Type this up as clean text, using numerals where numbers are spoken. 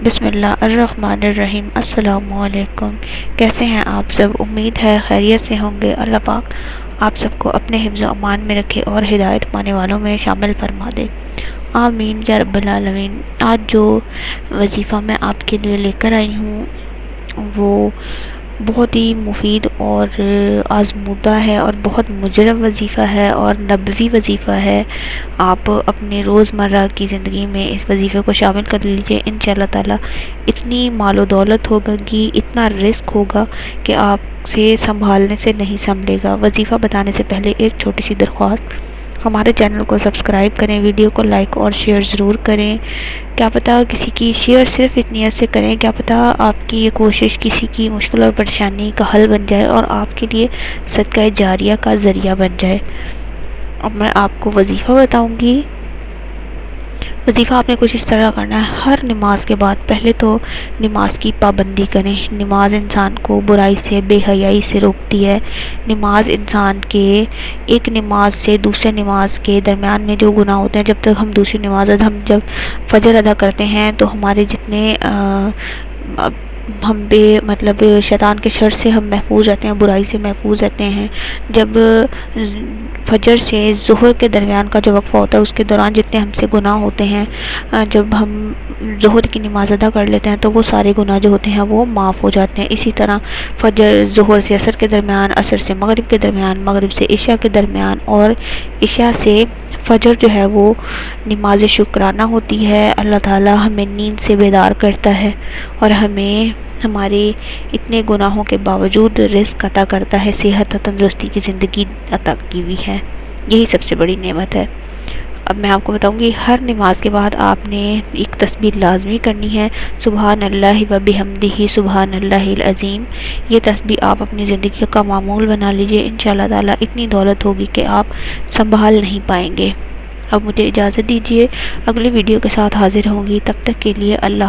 بسم اللہ الرحمن الرحیم۔ السلام علیکم۔ کیسے ہیں آپ سب؟ امید ہے خیریت سے ہوں گے۔ اللہ پاک آپ سب کو اپنے حفظ و امان میں رکھے اور ہدایت پانے والوں میں شامل فرما دے، آمین یا رب العالمین۔ آج جو وظیفہ میں آپ کے لیے لے کر آئی ہوں وہ بہت ہی مفید اور آزمودہ ہے اور بہت مجرب وظیفہ ہے اور نبوی وظیفہ ہے۔ آپ اپنے روزمرہ کی زندگی میں اس وظیفے کو شامل کر لیجئے، انشاءاللہ تعالی اتنی مال و دولت ہوگا کہ اتنا رزق ہوگا کہ آپ سے سنبھالنے سے نہیں سنبھلے گا۔ وظیفہ بتانے سے پہلے ایک چھوٹی سی درخواست، ہمارے چینل کو سبسکرائب کریں، ویڈیو کو لائک اور شیئر ضرور کریں۔ کیا پتہ کسی کی شیئر صرف اتنی نیت سے کریں، کیا پتہ آپ کی یہ کوشش کسی کی مشکل اور پریشانی کا حل بن جائے اور آپ کے لیے صدقہ جاریہ کا ذریعہ بن جائے۔ اب میں آپ کو وظیفہ بتاؤں گی۔ وظیفہ آپ نے کچھ اس طرح کرنا ہے، ہر نماز کے بعد پہلے تو نماز کی پابندی کریں۔ نماز انسان کو برائی سے، بے حیائی سے روکتی ہے۔ نماز انسان کے ایک نماز سے دوسرے نماز کے درمیان میں جو گناہ ہوتے ہیں، جب تک ہم دوسری نماز ہم جب فجر ادا کرتے ہیں تو ہمارے جتنے ہم بے مطلب شیطان کے شر سے ہم محفوظ رہتے ہیں، برائی سے محفوظ رہتے ہیں۔ جب فجر سے ظہر کے درمیان کا جو وقفہ ہوتا ہے اس کے دوران جتنے ہم سے گناہ ہوتے ہیں، جب ہم ظہر کی نماز ادا کر لیتے ہیں تو وہ سارے گناہ جو ہوتے ہیں وہ معاف ہو جاتے ہیں۔ اسی طرح ظہر سے عصر کے درمیان، عصر سے مغرب کے درمیان، مغرب سے عشاء کے درمیان اور عشاء سے فجر جو ہے وہ نماز شکرانہ ہوتی ہے۔ اللہ تعالی ہمیں نیند سے بیدار کرتا ہے اور ہمیں ہمارے اتنے گناہوں کے باوجود رزق عطا کرتا ہے، صحت اور تندرستی کی زندگی عطا کی ہوئی ہے۔ یہی سب سے بڑی نعمت ہے۔ اب میں آپ کو بتاؤں گی، ہر نماز کے بعد آپ نے ایک تسبیح لازمی کرنی ہے، سبحان اللہ و بحمدہ سبحان اللہ العظیم۔ یہ تسبیح آپ اپنی زندگی کا معمول بنا لیجئے، انشاءاللہ تعالی اتنی دولت ہوگی کہ آپ سنبھال نہیں پائیں گے۔ اب مجھے اجازت دیجیے، اگلی ویڈیو کے ساتھ حاضر ہوں گی، تب تک کے لیے اللہ